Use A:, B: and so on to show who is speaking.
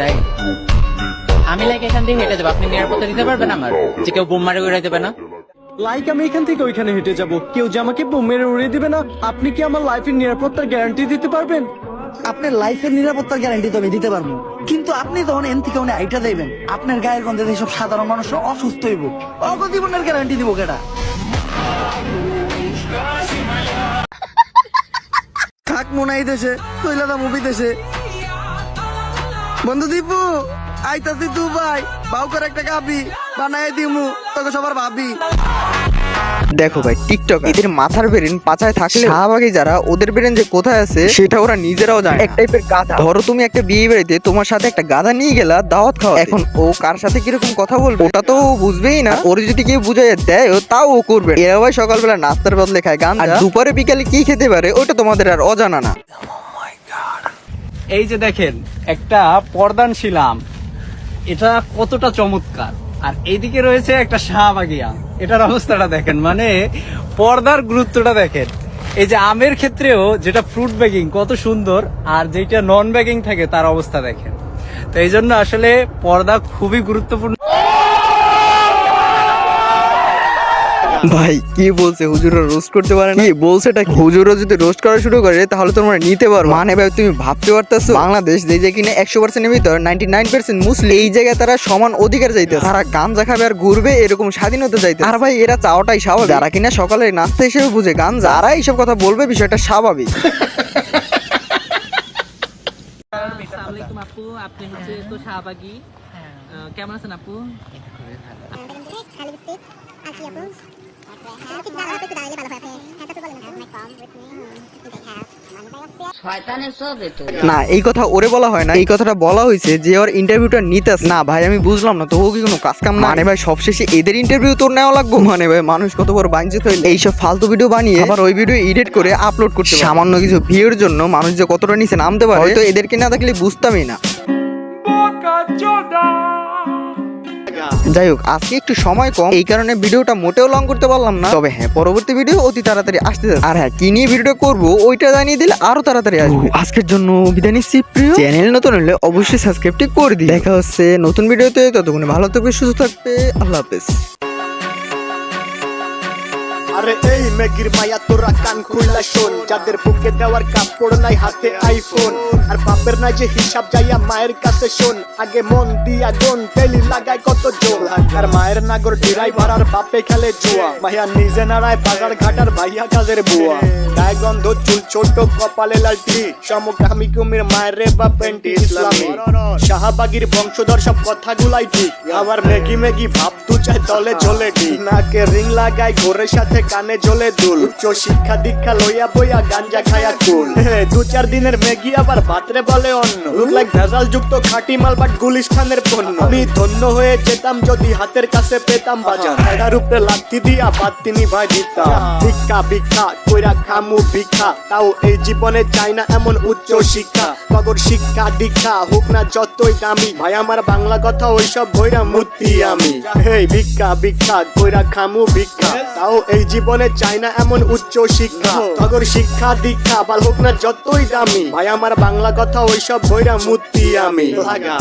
A: তাই আমি লাইক এখান থেকে হেঁটে যাবো, আপনি নিরাপত্তা দিতে পারবেন আমার, যে কেউ বোম মারে উড়াই দেবে না?
B: লাইক আমি এখান থেকে ওইখানে হেঁটে যাব, কেউ যে আমাকে বোম মেরে উড়িয়ে দিবে না। আপনি কি আমার লাইফের নিরাপত্তার গ্যারান্টি দিতে পারবেন?
C: আপনার লাইফের নিরাপত্তার গ্যারান্টি তো আমি দিতে পারবো, কিন্তু আপনি তখন এন থেকে উনি আইটা দেবেন আপনার গায়ের গন্ধে এইসব সাধারণ মানুষরা অসুস্থ হইব, অগজীবনের গ্যারান্টি দিব কেটা? থাক মনে এই দেশে তৈলাদা মুভি দেশে। বন্ধু দীপু আইতাছি তু ভাই, বাউ করে একটা গাবি বানাই দিমু তোকে সবার ভাবি।
D: দেখো ভাই, টিকটক এদের মাথার ব্রেন পাচায় থাকলে শাহবাগী যারা, ওদের ব্রেন যে কোথায় আছে সেটা ওরা নিজেরাও জানে। এক টাইপের গাধা। ধরো তুমি একটা বিয়ে বাড়িতে তোমার সাথে একটা গাধা নিয়ে গেলা দাওয়াত খাওয়া, এখন ও কার সাথে কিরকম কথা বলবে ওটা তো ও বুঝবেই না। ওর যদি কেউ বুঝাই দেয় তাও ও করবে। এরা ভাই সকালবেলা নাস্তার বদলে খায় গান, আর দুপুরে বিকালে কি খেতে পারে ওটা তোমাদের আর অজানা না।
B: এই যে দেখেন একটা পর্দানশীল আম, এটা কতটা চমৎকার, আর এইদিকে রয়েছে একটা শাহবাগী আম। এটার অবস্থাটা দেখেন, মানে পর্দার গুরুত্বটা দেখেন। এই যে আমের ক্ষেত্রেও যেটা ফ্রুট ব্যাগিং কত সুন্দর, আর যেটা নন ব্যাগিং থাকে তার অবস্থা দেখেন। তো এই জন্য আসলে পর্দা খুবই গুরুত্বপূর্ণ।
D: ভাই কি বলছে, হুজুররা রোস্ট করতে পারে না? কি বলছে এটা? হুজুররা যদি রোস্ট করা শুরু করে তাহলে তোমরা নিতে পারো। মানে ভাই তুমি ভাবতে পারতেছো বাংলাদেশ যে যে কিনা 100% এর ভিতর 99% মুসলিম, এই জায়গায় তারা সমান অধিকার চাইতে, তারা গাঞ্জা খাবে আর ঘুরবে এরকম স্বাধীনতা চাইতে। আর ভাই এরা চাওয়াটাই স্বাভাবিক। যারা কিনা সকালে নাস্তা হিসেবে বুঝে গাঞ্জা, যারা এইসব কথা বলবে বিষয়টা স্বাভাবিক।
A: আসসালামু আলাইকুম আপু, আপনি হচ্ছে তো শাহবাগী, কেমন আছেন আপু?
D: না এই কথা ওরে বলা হয় না, এই কথাটা বলা হয়েছে যে ওর ইন্টারভিউটা নিতে আসে। না ভাই আমি বুঝলাম না, তো ও কি কোনো কাজ কাম না? মানে ভাই সবশেষে এদের ইন্টারভিউ তোর নেওয়া লাগবে? মানে ভাই মানুষ কত বড় বাঞ্ছিত হইলে এইসব ফালতু ভিডিও বানিয়ে আবার ওই ভিডিও এডিট করে আপলোড করতে, সামান্য কিছু ভিউর জন্য মানুষ যে কতটা নিচে নামতে পারে হয়তো এদেরকে না দেখলে বুঝতামই না। যাই হোক, আজকে একটু সময় কম, এই কারণে ভিডিওটা মোটেও লং করতে পারলাম না। তবে হ্যাঁ, পরবর্তী ভিডিও অতি তাড়াতাড়ি আসতে যাচ্ছে। আর হ্যাঁ, কি নিয়ে ভিডিওটা করবো ওইটা জানিয়ে দিলে আরো তাড়াতাড়ি আসবে। আজকের জন্য বিদায় নিচ্ছি। প্রিয় চ্যানেল নতুন হলে অবশ্যই সাবস্ক্রাইবটি করে দিই। দেখা হচ্ছে নতুন ভিডিওতে, ততক্ষণে ভালো থাকবে, সুস্থ থাকবে, আল্লাহ হাফেজ।
E: আরে এই মেগির মায়া তোরা কান খুইলা শোন, যাদের বুকে দেওয়ার কাপড় নাই হাতে আইফোন, আর বাপের নাই যে হিসাব যাইয়া মায়ের কাছে শোন, আগে মন দিয়া গুন তেলি লাগায় কত জোর, আর মায়ের নাগর ড্রাইভার আর বাপে খেলে জুয়া, মাইয়া নিজে নাড়ায় বাজার ঘাটার ভাইয়া কাজের বুয়া, গায়ে গন্ধ চুল ছোট কপালে লালটি, সমকামী কুমির মায়ের রে বা পেন্টি ইসলামী, শাহবাগীর বংশধর সব কথাগুলাই ঠিক, আবার মেগি মেগি ভাব দু চাই তলে ঝোলে ঠিক, নাকে রিং লাগায় ঘোরের সাথে কানে জ্বলে দুল, উচ্চ শিক্ষা দীক্ষা লইয়া বইয়া গাঞ্জা খায়া কুল, 2-4 দিনের মেগি আবার ভাতরে বলে অন্য, লুক লাইক ভেজাল যুক্ত খাঁটি মাল বাট গুলিস্তানের পণ্য, আমি ধন্য হয়ে যেতাম যদি হাতের কাছে পেতাম বাজার, এটার উপরে লাথি দিয়া বাদ তিনি ভাই দিতাম, ভিক্ষা ভিক্ষা কইরা খামু ভিক্ষা, তাও এই জীবনে চাই না এমন উচ্চ শিক্ষা, মগর শিক্ষা দীক্ষা হোক না যতই দামি, ভাই আমার বাংলা কথা ওইসব ভৈরা মূর্তি আমি, হেই ভিক্ষা ভিক্ষা কইরা খামু ভিক্ষা, তাও এই জীবনে চাই না এমন উচ্চ শিক্ষা, মগর শিক্ষা দীক্ষা বাল হোক না যতই দামি, ভাই আমার বাংলা কথা ওইসব ভৈরা মূর্তি আমি লাগা।